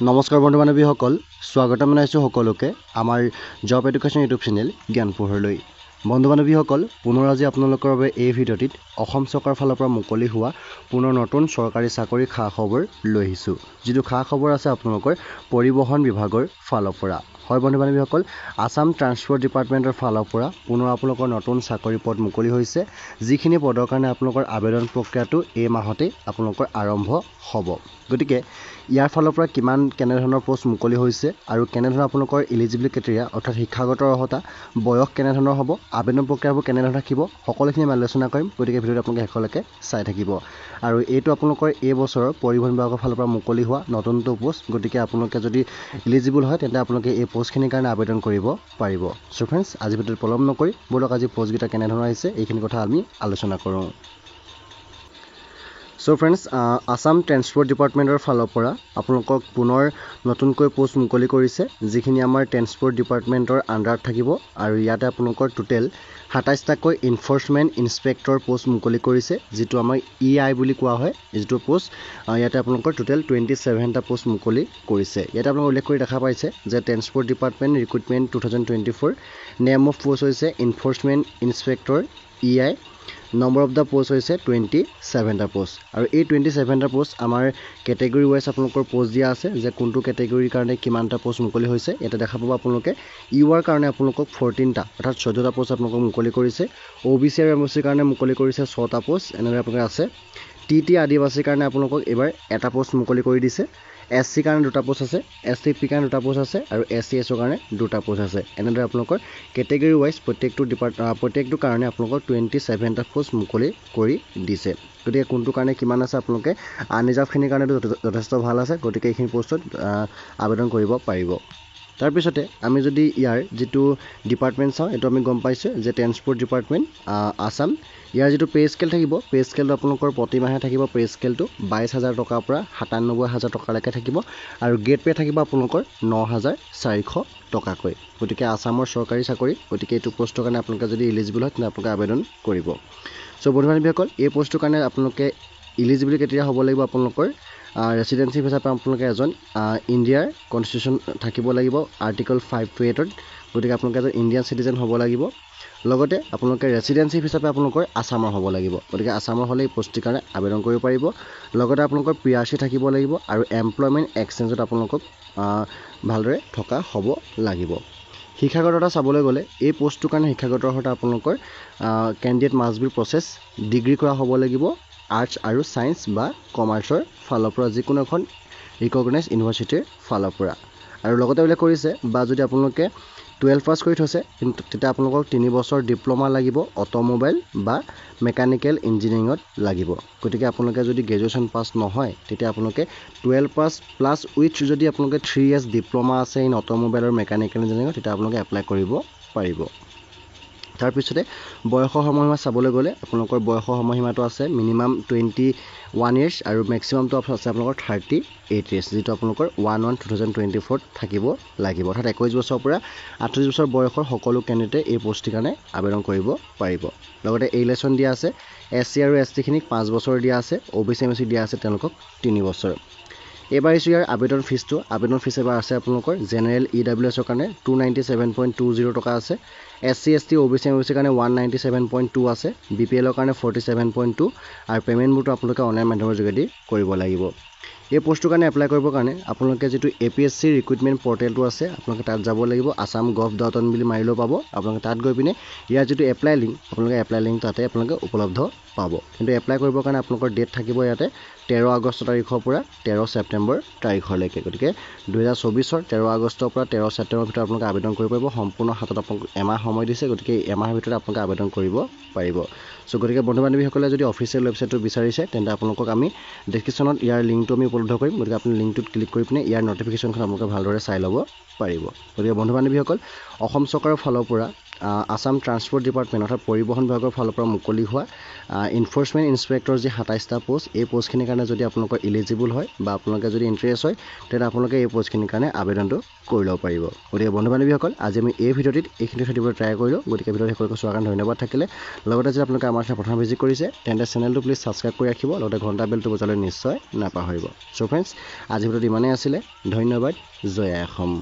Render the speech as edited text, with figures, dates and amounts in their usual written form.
নমস্কাৰ বন্ধু বান্ধৱীসকল স্বাগতম জনাইছোঁ সকলোকে আমাৰ জব এডুকেশ্যন ইউটিউব চেনেল জ্ঞান পোহৰলৈ বন্ধু বান্ধৱীসকল পুনৰ আজি আপোনালোকৰ বাবে এই ভিডিঅ'টিত অসম চৰকাৰৰ ফালৰ পৰা মুকলি হোৱা পুনৰ নতুন চৰকাৰী চাকৰি খা খবৰ লৈ আহিছোঁ যিটো খা খবৰ আছে আপোনালোকৰ পৰিবহণ বিভাগৰ ফালৰ পৰা হয় বন্ধু বান্ধৱীসকল আসাম ট্ৰান্সপৰ্ট ডিপাৰ্টমেণ্টৰ ফালৰ পৰা পুনৰ আপোনালোকৰ নতুন চাকৰি পদ মুকলি হৈছে যিখিনি পদৰ কাৰণে আপোনালোকৰ আবেদন প্ৰক্ৰিয়াটো এই মাহতেই আপোনালোকৰ আৰম্ভ হ'ব গতিকে ইয়াৰ ফালৰ পৰা কিমান কেনেধৰণৰ পোষ্ট মুকলি হৈছে আৰু কেনেধৰণৰ আপোনালোকৰ এলিজিবিলিটি ক্ৰাইটেৰিয়া অৰ্থাৎ শিক্ষাগত অৰ্হতা বয়স কেনেধৰণৰ হ'ব আবেদন প্ৰক্ৰিয়াবোৰ কেনেধৰণৰ থাকিব সকলোখিনি আমি আলোচনা কৰিম গতিকে ভিডিঅ'টো আপোনালোকে শেষলৈকে চাই থাকিব আৰু এইটো আপোনালোকৰ এই বছৰৰ পৰিবহণ বিভাগৰ ফালৰ পৰা মুকলি হোৱা নতুনটো পোষ্ট গতিকে আপোনালোকে যদি এলিজিবল হয় তেন্তে আপোনালোকে এই পোষ্টখিনিৰ কাৰণে আবেদন কৰিব পাৰিব চ' ফ্ৰেণ্ডছ আজি ভিডিঅ'টো পলম নকৰি ব'লক আজি পোষ্টকেইটা কেনেধৰণৰ আহিছে এইখিনি কথা আমি আলোচনা কৰোঁ চ' ফ্ৰেণ্ডছ আসাম ট্ৰান্সপৰ্ট ডিপাৰ্টমেণ্টৰ ফালৰ পৰা আপোনালোকক পুনৰ নতুনকৈ পোষ্ট মুকলি কৰিছে যিখিনি আমাৰ ট্ৰান্সপৰ্ট ডিপাৰ্টমেণ্টৰ আণ্ডাৰত থাকিব আৰু ইয়াতে আপোনালোকৰ টোটেল ২৭টাকৈ এনফৰ্চমেণ্ট ইনস্পেক্টৰ পোষ্ট মুকলি কৰিছে যিটো আমাৰ EI বুলি কোৱা হয় যিটো পোষ্ট ইয়াতে আপোনালোকৰ টোটেল 27টা পোষ্ট মুকলি কৰিছে ইয়াতে আপোনালোকে উল্লেখ কৰি দেখা পাইছে যে transport department recruitment 2024 name of post হৈছে enforcement inspector EI number of the post হৈছে 27টা পোষ্ট আৰু এই 27টা পোষ্ট আমাৰ কেটেগৰী ৱাইজ আপোনালোকৰ পোষ্ট দিয়া আছে যে কোনটো কেটেগৰীৰ কাৰণে কিমানটা পোষ্ট মুকলি হৈছে ইয়াতে দেখা পাব আপোনালোকে ইউআৰ কাৰণে আপোনালোকক 14টা অৰ্থাৎ 14টা পোষ্ট আপোনালোকক মুকলি কৰিছে OBC আৰু MOC কাৰণে মুকলি কৰিছে 6টা পোষ্ট এনেদৰে আপোনালোকৰ আছে TT আদিবাসীৰ কাৰণে আপোনালোকক এবাৰ এটা পোষ্ট মুকলি কৰি দিছে SC কাৰণে দুটা পোষ্ট আছে STP কাৰণে দুটা পোষ্ট আছে আৰু SCS কাৰণে দুটা পোষ্ট আছে এনেদৰে আপোনালোকৰ কেটেগৰী ৱাইজ প্ৰত্যেকটো কাৰণে আপোনালোকৰ 27টা পোষ্ট মুকলি কৰি দিছে গতিকে কোনটো কাৰণে কিমান আছে আপোনালোকে আনৰিজাৰ্ভখিনিৰ কাৰণে যথেষ্ট ভাল আছে গতিকে এইখিনি পোষ্টত আবেদন কৰিব পাৰিব তাৰপিছতে আমি যদি ইয়াৰ যিটো ডিপাৰ্টমেণ্ট চাওঁ এইটো আমি গম পাইছোঁ যে ট্ৰান্সপৰ্ট ডিপাৰ্টমেণ্ট আসাম ইয়াৰ যিটো পে স্কেল থাকিব পে স্কেলটো আপোনালোকৰ প্ৰতিমাহে থাকিব পে স্কেলটো 22,000 টকাৰ পৰা 97,000 টকালৈকে থাকিব আৰু গেট পে থাকিব আপোনালোকৰ 9,400 টকাকৈ গতিকে আসামৰ চৰকাৰী চাকৰি গতিকে এইটো পোষ্টৰ কাৰণে আপোনালোকে যদি এলিজিবল হয় তেন্তে আপোনালোকে আবেদন কৰিব চ' বন্ধু বান্ধৱীসকল এই পোষ্টটোৰ কাৰণে আপোনালোকে এলিজিবিলিটি ক্ৰাইটেৰিয়া হ'ব লাগিব আপোনালোকৰ ৰেচিডেঞ্চিপ হিচাপে আপোনালোকে এজন ইণ্ডিয়াৰ কনষ্টিটিউশ্যন থাকিব লাগিব আৰ্টিকল 5 to 8ত গতিকে আপোনালোকে এজন ইণ্ডিয়ান চিটিজেন হ'ব লাগিব লগতে আপোনালোকে ৰেচিডেঞ্চিপ হিচাপে আপোনালোকৰ আসামৰ হ'ব লাগিব গতিকে আসামৰ হ'লে এই পোষ্টটোৰ কাৰণে আবেদন কৰিব পাৰিব লগতে আপোনালোকৰ PRC থাকিব লাগিব আৰু এমপ্লয়মেণ্ট এক্সচেঞ্জত আপোনালোকক ভালদৰে থকা হ'ব লাগিব শিক্ষাগততা চাবলৈ গ'লে এই পোষ্টটোৰ কাৰণে শিক্ষাগত অৰ্হতা আপোনালোকৰ candidate must B process degree কৰা হ'ব লাগিব আৰ্টছ আৰু ছায়েন্স বা কমাৰ্চৰ ফালৰ পৰা যিকোনো এখন ৰিকগনাইজ ইউনিভাৰ্চিটিৰ ফালৰ পৰা আৰু লগতে উল্লেখ কৰিছে বা যদি আপোনালোকে 12 পাছ কৰি থৈছে তেতিয়া আপোনালোকক 3 বছৰ ডিপ্ল'মা লাগিব অট'মোবাইল বা মেকানিকেল ইঞ্জিনিয়াৰিঙত লাগিব গতিকে আপোনালোকে যদি গ্ৰেজুৱেশ্যন পাছ নহয় তেতিয়া আপোনালোকে 12 পাছ প্লাছ উইথ যদি আপোনালোকে 3 years ডিপ্ল'মা আছে ইন অট'মোবাইল আৰু মেকানিকেল ইঞ্জিনিয়াৰিঙত তেতিয়া আপোনালোকে এপ্লাই কৰিব পাৰিব তাৰপিছতে বয়সৰ সময়সীমা চাবলৈ গ'লে আপোনালোকৰ বয়সৰ সময়সীমাটো আছে মিনিমাম 21 years আৰু মেক্সিমামটো আছে আপোনালোকৰ 38 years যিটো আপোনালোকৰ 1/1/2024 থাকিব লাগিব অৰ্থাৎ 21 বছৰৰ পৰা 38 বছৰ বয়সৰ সকলো কেণ্ডিডেটে এই পোষ্টৰ কাৰণে আবেদন কৰিব পাৰিব লগতে এলিগেশ্যন দিয়া আছে SC আৰু ST খিনিক 5 বছৰ দিয়া আছে OBC MOC দিয়া আছে তেওঁলোকক 3 বছৰ এবাৰ ইয়াৰ আবেদন ফিজ এবাৰ আছে আপোনালোকৰ জেনেৰেল EWS কাৰণে 297.20 টকা আছে SC ST OBC MOC কাৰণে 197.2 আছে BPL কাৰণে 47.2 আৰু পেমেণ্টবোৰটো আপোনালোকে অনলাইন মাধ্যমৰ যোগেদি কৰিব লাগিব এই পোষ্টটোৰ কাৰণে এপ্লাই কৰিবৰ কাৰণে আপোনালোকে যিটো APSC ৰিক্ৰুটমেণ্ট পৰ্টেলটো আছে আপোনালোকে তাত যাব লাগিব assam.gov.in বুলি মাৰিলেও পাব আপোনালোকে তাত গৈ পিনে ইয়াৰ যিটো এপ্লাই লিংক আপোনালোকে এপ্লাই লিংক তাতে আপোনালোকে উপলব্ধ পাব কিন্তু এপ্লাই কৰিবৰ কাৰণে আপোনালোকৰ ডেট থাকিব ইয়াতে 13 আগষ্ট তাৰিখৰ পৰা 13 ছেপ্টেম্বৰ তাৰিখলৈকে গতিকে 2024 13 আগষ্টৰ পৰা 13 ছেপ্টেম্বৰৰ ভিতৰত আপোনালোকে আবেদন কৰিব পাৰিব সম্পূৰ্ণ হাতত আপোনালোক এমাহ সময় দিছে গতিকে এমাহৰ ভিতৰত আপোনালোকে আবেদন কৰিব পাৰিব চ' গতিকে বন্ধু বান্ধৱীসকলে যদি অফিচিয়েল ৱেবছাইটটো বিচাৰিছে তেন্তে আপোনালোকক আমি ডেছক্ৰিপশ্যনত ইয়াৰ লিংকটো আমি উপলব্ধ কৰিম গতিকে আপুনি লিংকটোত ক্লিক কৰি পিনে ইয়াৰ নটিফিকেশ্যনখন আপোনালোকে ভালদৰে চাই ল'ব পাৰিব গতিকে বন্ধু বান্ধৱীসকল অসম চৰকাৰৰ ফালৰ পৰা আসাম ট্ৰান্সপৰ্ট ডিপাৰ্টমেণ্ট অৰ্থাৎ পৰিবহণ বিভাগৰ ফালৰ পৰা মুকলি হোৱা এনফৰ্চমেণ্ট ইনস্পেক্টৰ যি 27টা পোষ্ট, এই পোষ্টখিনিৰ কাৰণে যদি আপোনালোকৰ ইলিজিবল হয় বা আপোনালোকে যদি ইণ্টাৰেষ্ট হয়, তেতিয়া আপোনালোকে এই পোষ্টখিনিৰ কাৰণে আবেদনটো কৰি ল'ব পাৰিব। গতিকে বন্ধু বান্ধৱীসকল, আজি আমি এই ভিডিঅ'টিত এইখিনি কথা দিবলৈ ট্ৰাই কৰিলোঁ। গতিকে ভিডিঅ'টো সকলোকে চোৱাৰ কাৰণে ধন্যবাদ থাকিলে। লগতে যদি আপোনালোকে আমাৰ প্ৰথম ভিজিট কৰিছে, তেন্তে চেনেলটো প্লিজ ছাবস্ক্ৰাইব কৰি ৰাখিব, লগতে ঘণ্টা বেলটো বজাবলৈ নিশ্চয় নাপাহৰিব। চ' ফ্ৰেণ্ডছ, আজি ভিডিঅ'টো ইমানেই আছিলে। ধন্যবাদ। জয় অসম।